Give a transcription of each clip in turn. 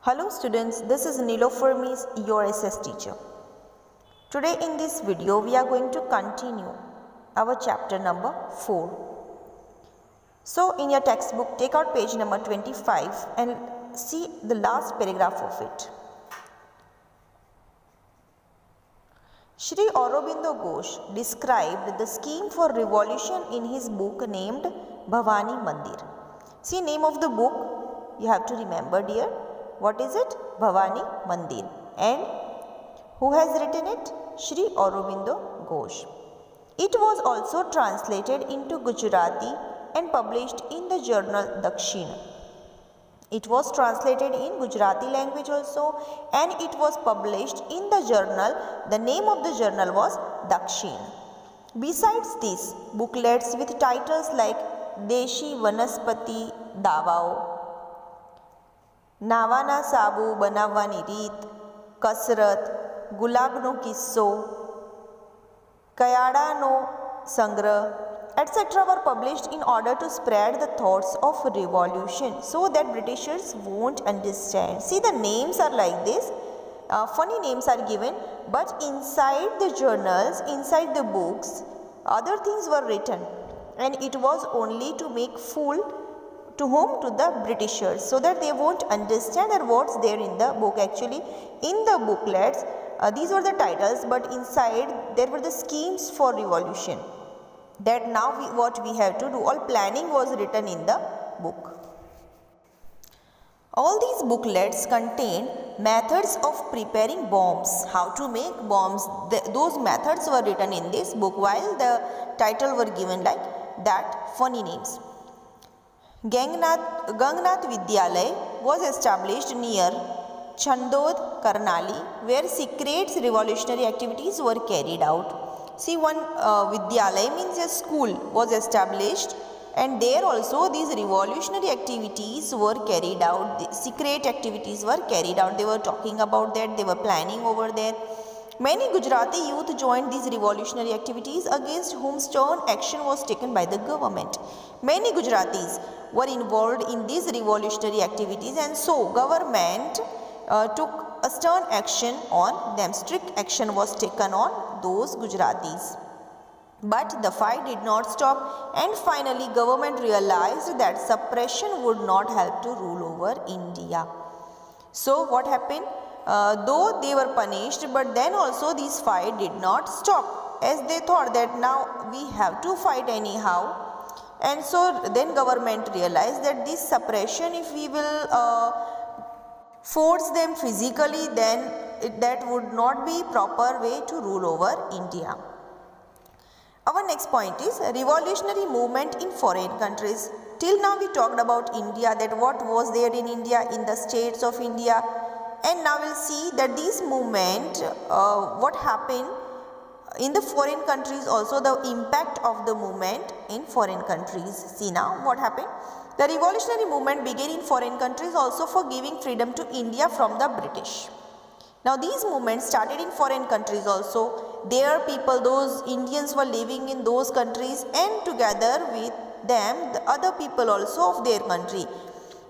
Hello students, this is Nilofer Miss, your SS teacher. Today in this video we are going to continue our chapter number 4. So in your textbook take out page number 25 and see the last paragraph of it. Shri Aurobindo Ghosh described the scheme for revolution in his book named Bhavani Mandir. See name of the book, you have to remember dear. What is it? Bhavani Mandir. And who has written it? Shri Aurobindo Ghosh. It was also translated into Gujarati and published in the journal Dakshina. It was translated in Gujarati language also and it was published in the journal. The name of the journal was Dakshina. Besides this, booklets with titles like Deshi Vanaspati Davao, નાવાના સાબુ બનાવવાની રીત, કસરત, ગુલાબનો કિસ્સો, કયાડાનો સંગ્રહ, etc. were published in order to spread the thoughts of revolution so that Britishers won't understand. See the names are like this, funny names are given, but inside the journals, inside the books, other things were written and it was only to make fool to whom? To the Britishers, so that they won't understand that what's there in the book. Actually in the booklets these were the titles, but inside there were the schemes for revolution that now what we have to do. All planning was written in the book. All these booklets contain methods of preparing bombs, how to make bombs. Those methods were written in this book, while the title were given like that, funny names. Gangnath Vidyalaya was established near Chandod, Karnali, where secret revolutionary activities were carried out. See, one Vidyalaya means a school was established, and there also these revolutionary activities were carried out. The secret activities were carried out. They were talking about that, they were planning over there. Many Gujarati youth joined these revolutionary activities, against whom stern action was taken by the government. Many Gujaratis were involved in these revolutionary activities, and so government took a stern action on them. Strict action was taken on those Gujaratis. But the fight did not stop, and finally government realized that suppression would not help to rule over India. So what happened? Though they were punished, but then also this fight did not stop, as they thought that now we have to fight anyhow. And so then government realized that this suppression, if we will force them physically, then that would not be proper way to rule over India. Our next point is revolutionary movement in foreign countries. Till now we talked about India, that what was there in India, in the states of India. And now we'll see that this movement, what happened in the foreign countries also, the impact of the movement in foreign countries. See now what happened. The revolutionary movement began in foreign countries also for giving freedom to India from the British. Now these movements started in foreign countries also. Their people, those Indians were living in those countries, and together with them the other people also of their country.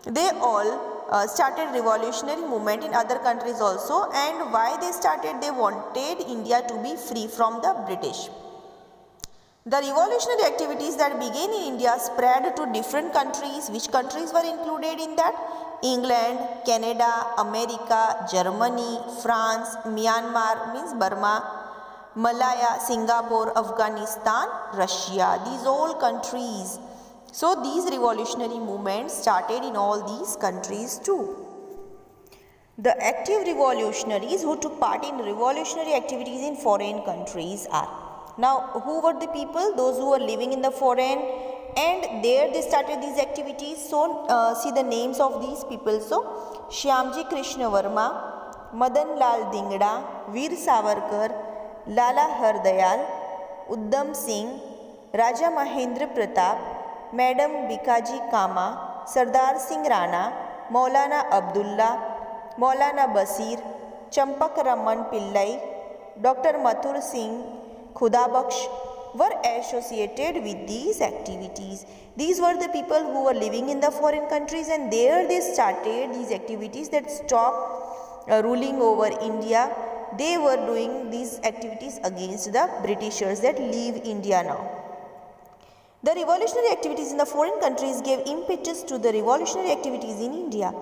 They all started revolutionary movement in other countries also, and why they started? They wanted India to be free from the British. The revolutionary activities that began in India spread to different countries. Which countries were included in that? England, Canada, America, Germany, France, Myanmar means Burma, Malaya, Singapore, Afghanistan, Russia. These all countries. So these revolutionary movements started in all these countries too. The active revolutionaries who took part in revolutionary activities in foreign countries are. Now who were the people? Those who were living in the foreign, and there they started these activities. So see the names of these people. So Shyamji Krishna Varma, Madan Lal Dingda, Veer Savarkar, Lala Hardayal, Uddham Singh, Raja Mahendra Pratap, Madam Bikaji Kama, Sardar Singh Rana, Maulana Abdullah, Maulana Basir, Champak Raman Pillai, Dr. Mathur Singh Khudabaksh, were associated with these activities. These were the people who were living in the foreign countries, and there they started these activities that stopped ruling over India. They were doing these activities against the Britishers that leave India now. The revolutionary activities in the foreign countries gave impetus to the revolutionary activities in India.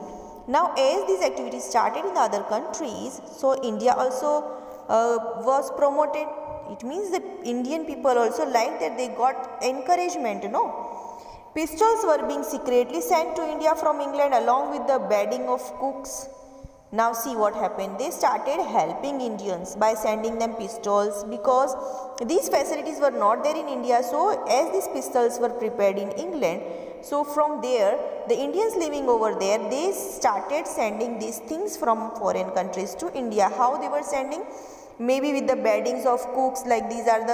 Now, as these activities started in the other countries, so India also was promoted. It means the Indian people also liked that they got encouragement, Pistols were being secretly sent to India from England along with the bedding of cooks. Now see what happened. They started helping Indians by sending them pistols because these facilities were not there in India. So as these pistols were prepared in England, so from there the Indians living over there, they started sending these things from foreign countries to India. How they were sending? Maybe with the beddings of cooks, like these are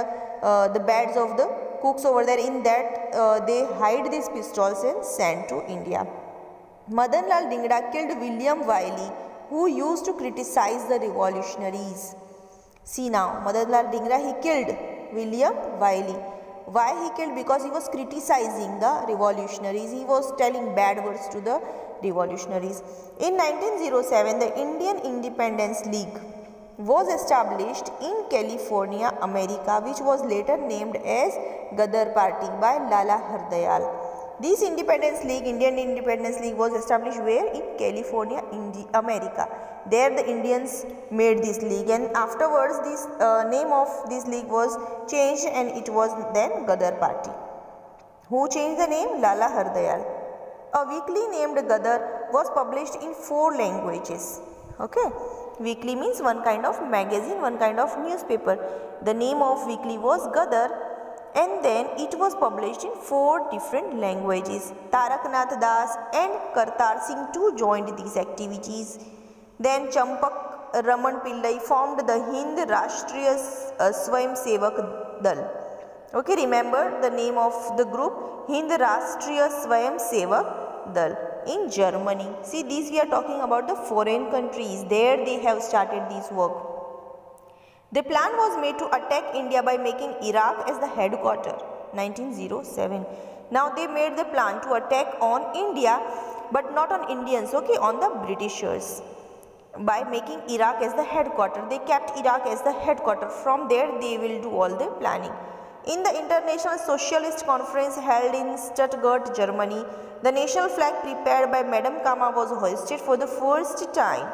the beds of the cooks over there. In that they hide these pistols and send to India. Madan Lal Dingda killed William Wiley, who used to criticize the revolutionaries. See now, Madan Lal Dingda, he killed William Wiley. Why he killed? Because he was criticizing the revolutionaries. He was telling bad words to the revolutionaries. In 1907, the Indian Independence League was established in California, America, which was later named as Ghadar Party by Lala Hardayal. This Indian Independence League was established where? In California, America. There the Indians made this league, and afterwards this name of this league was changed and it was then Ghadar Party. Who changed the name? Lala Hardayal. A weekly named Ghadar was published in 4 languages. Okay. Weekly means one kind of magazine, one kind of newspaper. The name of weekly was Ghadar, and then it was published in 4 different languages. Tarak Nath Das and Kartar Singh too joined these activities. Then Champak Raman Pillai formed the Hind Rashtriya Swayam Sevak Dal. Okay, remember the name of the group, Hind Rashtriya Swayam Sevak Dal, in Germany. See, these we are talking about the foreign countries. There they have started this work. The plan was made to attack India by making Iraq as the headquarter, 1907. Now they made the plan to attack on India, but not on Indians, okay, on the Britishers. By making Iraq as the headquarter, they kept Iraq as the headquarter. From there they will do all the planning. In the International Socialist Conference held in Stuttgart, Germany, the national flag prepared by Madam Kama was hoisted for the first time.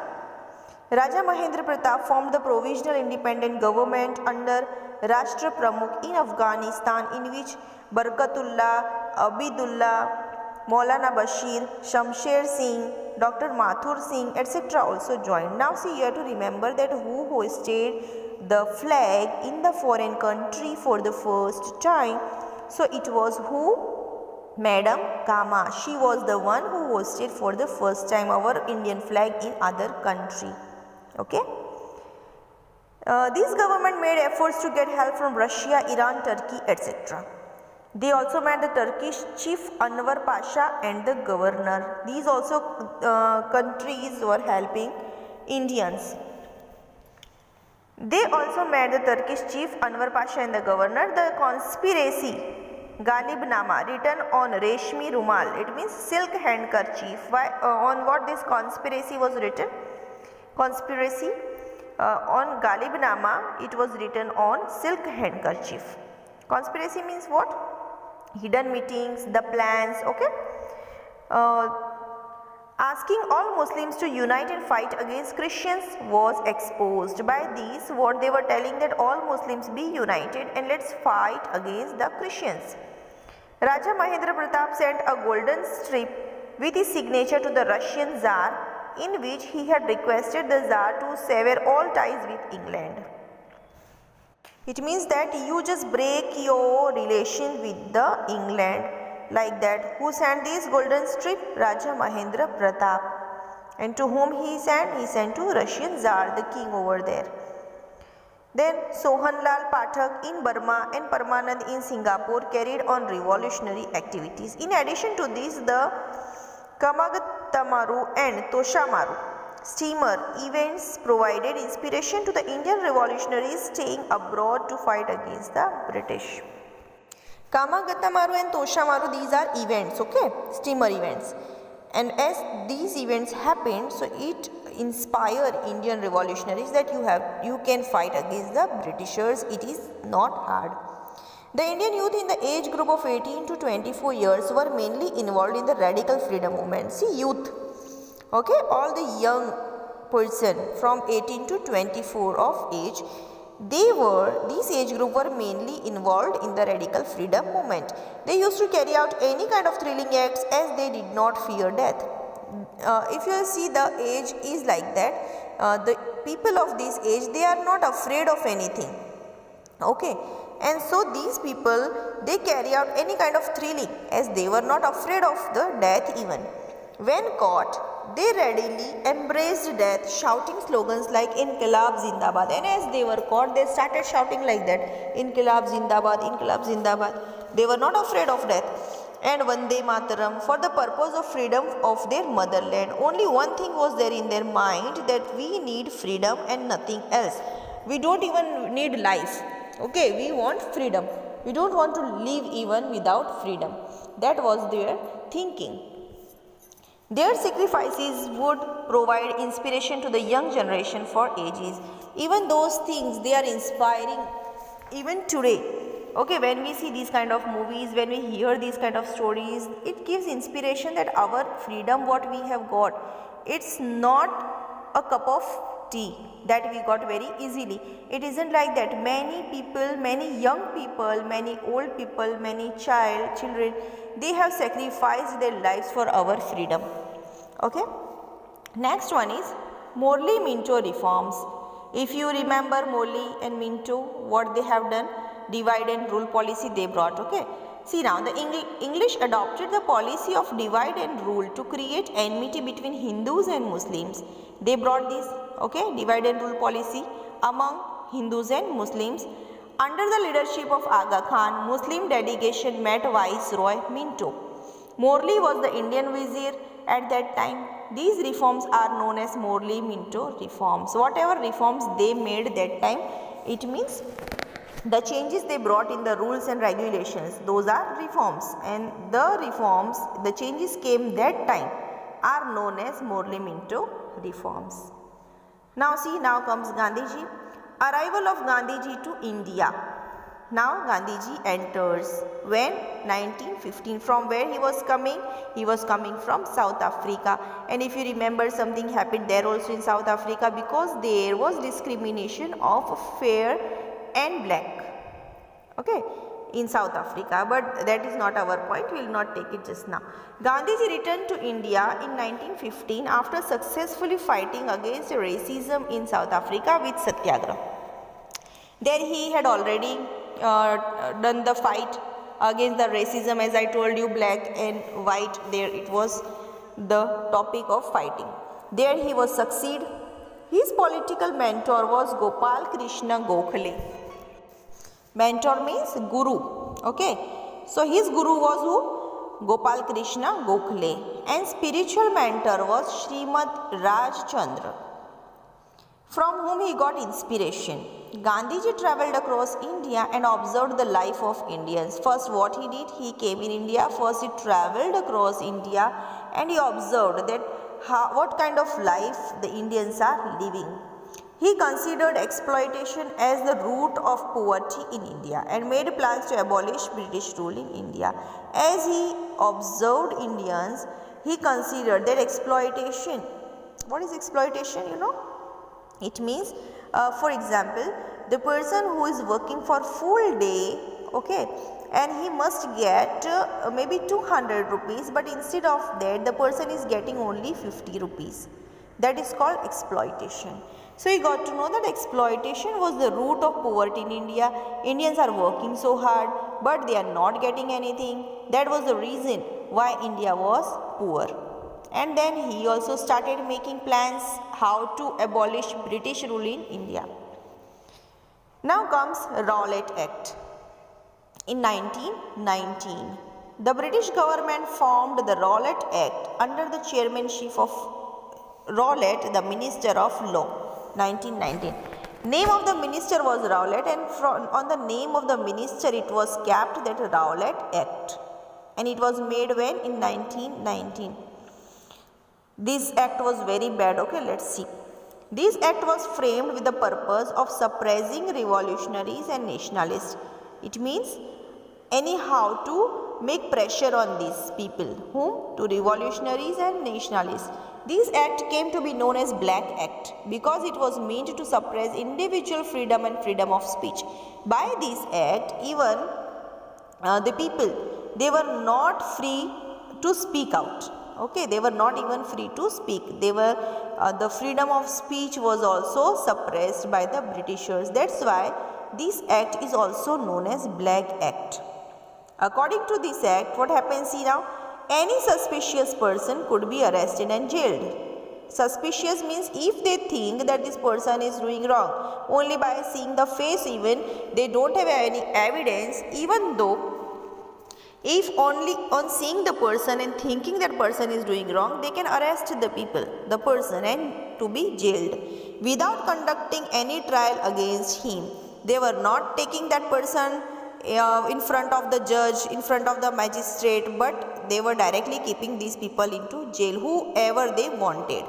Raja Mahendra Pratap formed the provisional independent government under Rashtra Pramukh in Afghanistan, in which Barkatullah, Abidullah, Maulana Bashir, Shamsher Singh, Dr. Mathur Singh, etc. also joined. Now see, you have to remember that who hoisted the flag in the foreign country for the first time. So it was who? Madam Kama. She was the one who hoisted for the first time our Indian flag in other country. Okay. This government made efforts to get help from Russia, Iran, Turkey, etc. They also met the Turkish chief Anwar Pasha and the governor. These also countries were helping Indians. They also met the Turkish chief Anwar Pasha and the governor. The conspiracy Galibnama, written on Reshmi Rumal, it means silk handkerchief. On what this conspiracy was written? Conspiracy on Galibnama, it was written on silk handkerchief. Conspiracy means what? Hidden meetings, the plans, okay. Asking all Muslims to unite and fight against Christians was exposed. By these, what they were telling, that all Muslims be united and let's fight against the Christians. Raja Mahendra Pratap sent a golden strip with his signature to the Russian Tsar, in which he had requested the Tsar to sever all ties with England. It means that you just break your relation with the England, like that. Who sent this golden strip? Raja Mahendra Pratap. And to whom he sent? He sent to Russian Tsar, the king over there. Then Sohanlal Pathak in Burma and Parmanand in Singapore carried on revolutionary activities. In addition to this, the Kamagatamaru and Toshamaru steamer events provided inspiration to the Indian revolutionaries staying abroad to fight against the British. Kamagatamaru and Toshamaru, these are events, okay, steamer events. And as these events happened, so it inspired Indian revolutionaries that you can fight against the Britishers. It is not hard. The Indian youth in the age group of 18 to 24 years were mainly involved in the radical freedom movement. See, youth, okay, all the young person from 18 to 24 of age, this age group were mainly involved in the radical freedom movement. They used to carry out any kind of thrilling acts as they did not fear death. If you see, the age is like that. The people of this age, they are not afraid of anything. Okay. And so these people, they carry out any kind of thrilling as they were not afraid of the death even. When caught, they readily embraced death, shouting slogans like Inqilab Zindabad. And as they were caught, they started shouting like that, Inqilab Zindabad, Inqilab Zindabad. They were not afraid of death. And Vande Mataram, for the purpose of freedom of their motherland. Only one thing was there in their mind, that we need freedom and nothing else. We don't even need life. Okay, we want freedom. We don't want to live even without freedom. That was their thinking. Their sacrifices would provide inspiration to the young generation for ages. Even those things, they are inspiring even today. Okay, when we see these kind of movies, when we hear these kind of stories, it gives inspiration that our freedom, what we have got, it's not a cup of tea that we got very easily. It isn't like that. Many people, many young people, many old people, many children, they have sacrificed their lives for our freedom. Okay. Next one is Morley Minto reforms. If you remember Morley and Minto, what they have done, divide and rule policy they brought. Okay. See now, the English adopted the policy of divide and rule to create enmity between Hindus and Muslims. They brought this, okay, divide and rule policy among Hindus and Muslims. Under the leadership of Aga Khan, Muslim delegation met Viceroy Minto. Morley was the Indian vizier at that time. These reforms are known as Morley Minto reforms. Whatever reforms they made that time, it means the changes they brought in the rules and regulations, those are reforms. And the reforms, the changes came that time, are known as Morley Minto reforms. Now see, now comes Gandhiji. Arrival of Gandhiji to India. Now Gandhiji enters when 1915. From where he was coming? He was coming from South Africa. And if you remember, something happened there also in South Africa, because there was discrimination of fair and black, okay, in South Africa. But that is not our point. We will not take it just now. Gandhiji returned to India in 1915 after successfully fighting against racism in South Africa with Satyagraha. There he had already done the fight against the racism, as I told you, black and white. There it was the topic of fighting. There he was succeed. His political mentor was Gopal Krishna Gokhale. Mentor means guru, okay. So his guru was who? Gopal Krishna Gokhale. And spiritual mentor was Srimad Raj Chandra, from whom he got inspiration. Gandhiji travelled across India and observed the life of Indians. First, what he did, he came in India. First, he travelled across India and he observed that what kind of life the Indians are living. He considered exploitation as the root of poverty in India and made plans to abolish British rule in India. As he observed Indians, he considered that exploitation. What is exploitation, you know? It means, for example, the person who is working for full day, okay, and he must get maybe 200 rupees, but instead of that, the person is getting only 50 rupees. That is called exploitation. So he got to know that exploitation was the root of poverty in India. Indians are working so hard, but they are not getting anything. That was the reason why India was poor. And then he also started making plans how to abolish British rule in India. Now comes Rowlatt Act. In 1919, the British government formed the Rowlatt Act under the chairmanship of Rowlatt, the Minister of Law. 1919. Name of the minister was Rowlatt, and on the name of the minister it was capped that Rowlatt Act, and it was made when? In 1919. This act was very bad. Okay, let's see. This act was framed with the purpose of suppressing revolutionaries and nationalists. It means anyhow to make pressure on these people. Whom? To revolutionaries and nationalists. This act came to be known as Black Act because it was meant to suppress individual freedom and freedom of speech. By this act, even the people, they were not free to speak out. Okay, they were not even free to speak. They were the freedom of speech was also suppressed by the Britishers. That's why this act is also known as Black Act. According to this act, what happens here now? Any suspicious person could be arrested and jailed. Suspicious means if they think that this person is doing wrong, only by seeing the face even, they don't have any evidence, even though if only on seeing the person and thinking that person is doing wrong, they can arrest the person and to be jailed without conducting any trial against him. They were not taking that person in front of the judge, in front of the magistrate, but they were directly keeping these people into jail, whoever they wanted.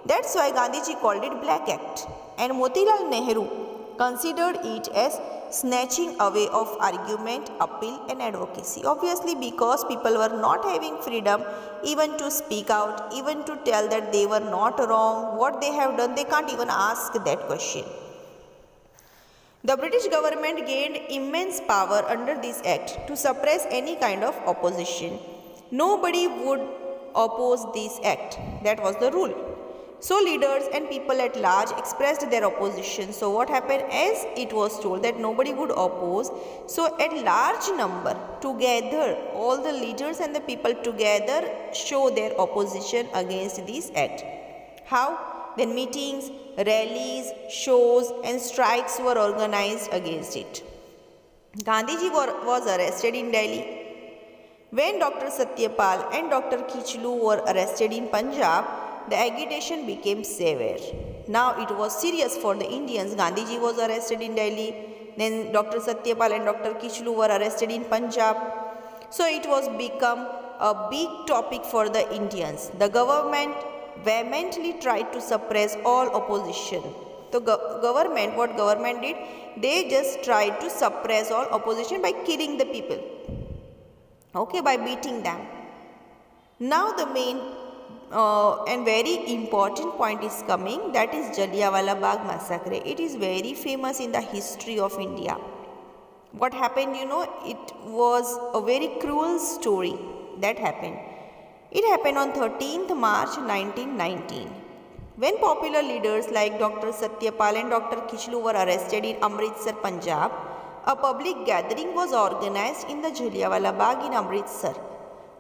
That's why Gandhiji called it Black Act, and Motilal Nehru considered it as snatching away of argument, appeal and advocacy. Obviously, because people were not having freedom even to speak out, even to tell that they were not wrong, what they have done, they can't even ask that question. The British government gained immense power under this act to suppress any kind of opposition. Nobody would oppose this act. That was the rule. So leaders and people at large expressed their opposition. So what happened, as it was told that nobody would oppose, so at large number together, all the leaders and the people together show their opposition against this act. How? Then meetings, rallies, shows and strikes were organized against it. Gandhiji was arrested in Delhi. When Dr. Satyapal and Dr. Kichlu were arrested in Punjab, the agitation became severe. Now it was serious for the Indians. Gandhiji was arrested in Delhi. Then Dr. Satyapal and Dr. Kichlu were arrested in Punjab. So it was become a big topic for the Indians. The government vehemently tried to suppress all opposition. So government, what government did? They just tried to suppress all opposition by killing the people. Okay, by beating them. Now the main and very important point is coming, that is Jallianwala Bagh massacre. It is very famous in the history of India. What happened, it was a very cruel story that happened. It happened on 13th March 1919. When popular leaders like Dr. Satyapal and Dr. Kichlu were arrested in Amritsar, Punjab, a public gathering was organized in the Jallianwala Bagh in Amritsar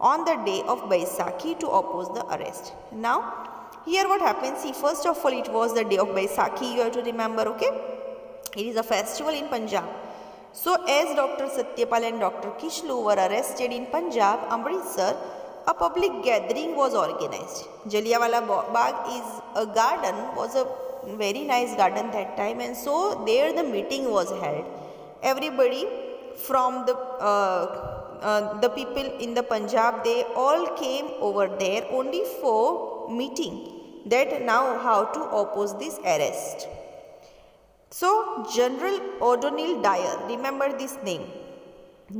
on the day of Baisakhi to oppose the arrest. Now, here what happens, see, first of all, it was the day of Baisakhi, you have to remember, okay? It is a festival in Punjab. So, as Dr. Satyapal and Dr. Kichlu were arrested in Punjab, Amritsar, a public gathering was organized. Jallianwala Bagh is a garden, was a very nice garden that time, and so there the meeting was held. Everybody from the people in the Punjab, they all came over there only for meeting that now how to oppose this arrest. So General O'Donnell Dyer, remember this name,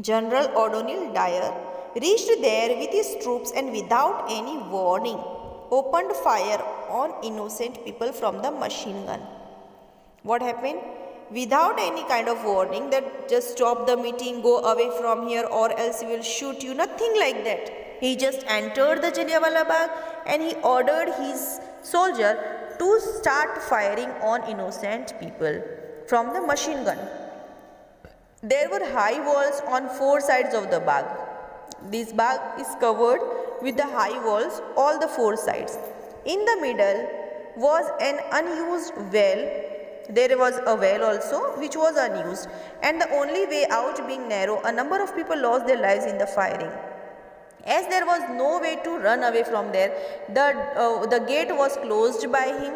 General O'Donnell Dyer reached there with his troops and without any warning opened fire on innocent people from the machine gun. What happened? Without any kind of warning that just stop the meeting, go away from here or else we will shoot you, nothing like that. He just entered the Jallianwala Bagh and he ordered his soldier to start firing on innocent people from the machine gun. There were high walls on four sides of the Bagh. This Bagh is covered with the high walls, all the four sides. In the middle was an unused well. There was a well also which was unused, and the only way out being narrow, a number of people lost their lives in the firing. As there was no way to run away from there, the gate was closed by him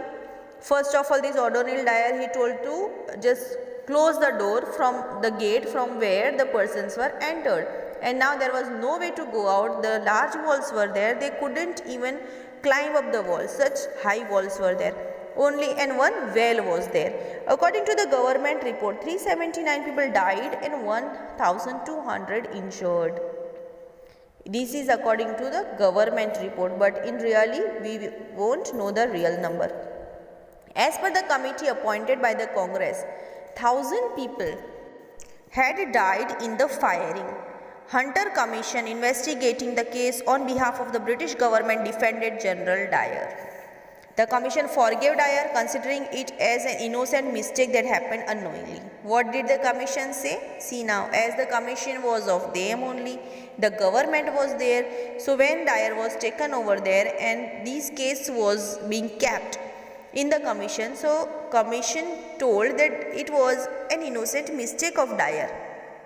First of all, this O'Donnell Dyer, he told to just close the door from the gate from where the persons were entered, and now there was no way to go out. The large walls were there, they couldn't even climb up the walls, such high walls were there. Only and one well was there. According to the government report, 379 people died and 1,200 injured. This is according to the government report, but in really we won't know the real number. As per the committee appointed by the Congress, 1,000 people had died in the firing. Hunter Commission investigating the case on behalf of the British government defended General Dyer. The commission forgave Dyer, considering it as an innocent mistake that happened unknowingly. What did the commission say? See now, as the commission was of them only, the government was there. So when Dyer was taken over there and this case was being kept in the commission, so commission told that it was an innocent mistake of Dyer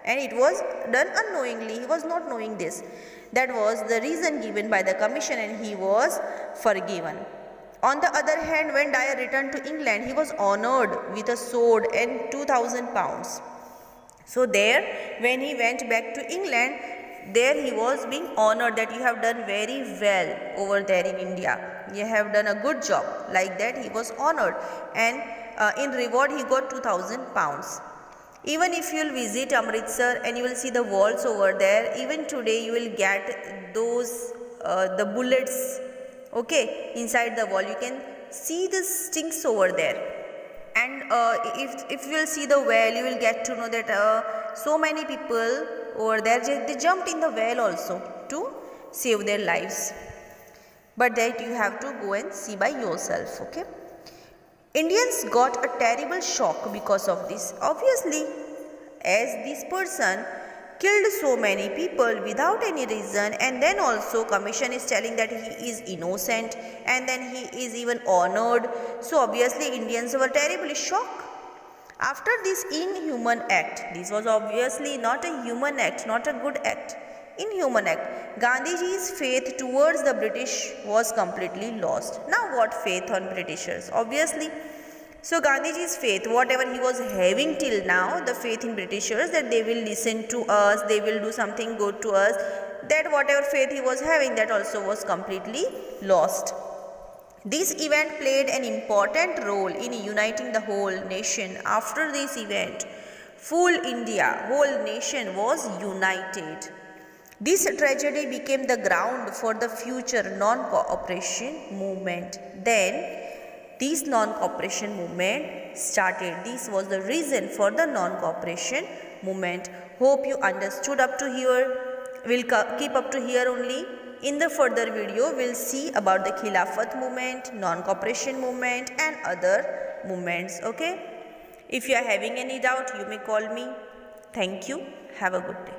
and it was done unknowingly. He was not knowing this. That was the reason given by the commission and he was forgiven. On the other hand, when Dyer returned to England, he was honored with a sword and 2,000 pounds. So there, when he went back to England, there he was being honored that you have done very well over there in India. You have done a good job. Like that, he was honored, and in reward he got 2,000 pounds. Even if you will visit Amritsar and you will see the walls over there, even today you will get those the bullets, okay, inside the wall. You can see the stinks over there, and if you will see the well, you will get to know that so many people over there, they jumped in the well also to save their lives, but that you have to go and see by yourself. Okay, Indians got a terrible shock because of this, obviously, as this person killed so many people without any reason, and then also commission is telling that he is innocent and then he is even honored. So obviously Indians were terribly shocked. After this inhuman act, this was obviously not a human act, not a good act, inhuman act, Gandhiji's faith towards the British was completely lost. Now what faith on Britishers? Obviously, so Gandhiji's faith, whatever he was having till now, the faith in Britishers that they will listen to us, they will do something good to us, that whatever faith he was having, that also was completely lost. This event played an important role in uniting the whole nation. After this event, full India, whole nation was united. This tragedy became the ground for the future non-cooperation movement. Then, this non-cooperation movement started. This was the reason for the non-cooperation movement. Hope you understood up to here. We'll keep up to here only. In the further video, we'll see about the Khilafat movement, non-cooperation movement and other movements. Okay. If you are having any doubt, you may call me. Thank you. Have a good day.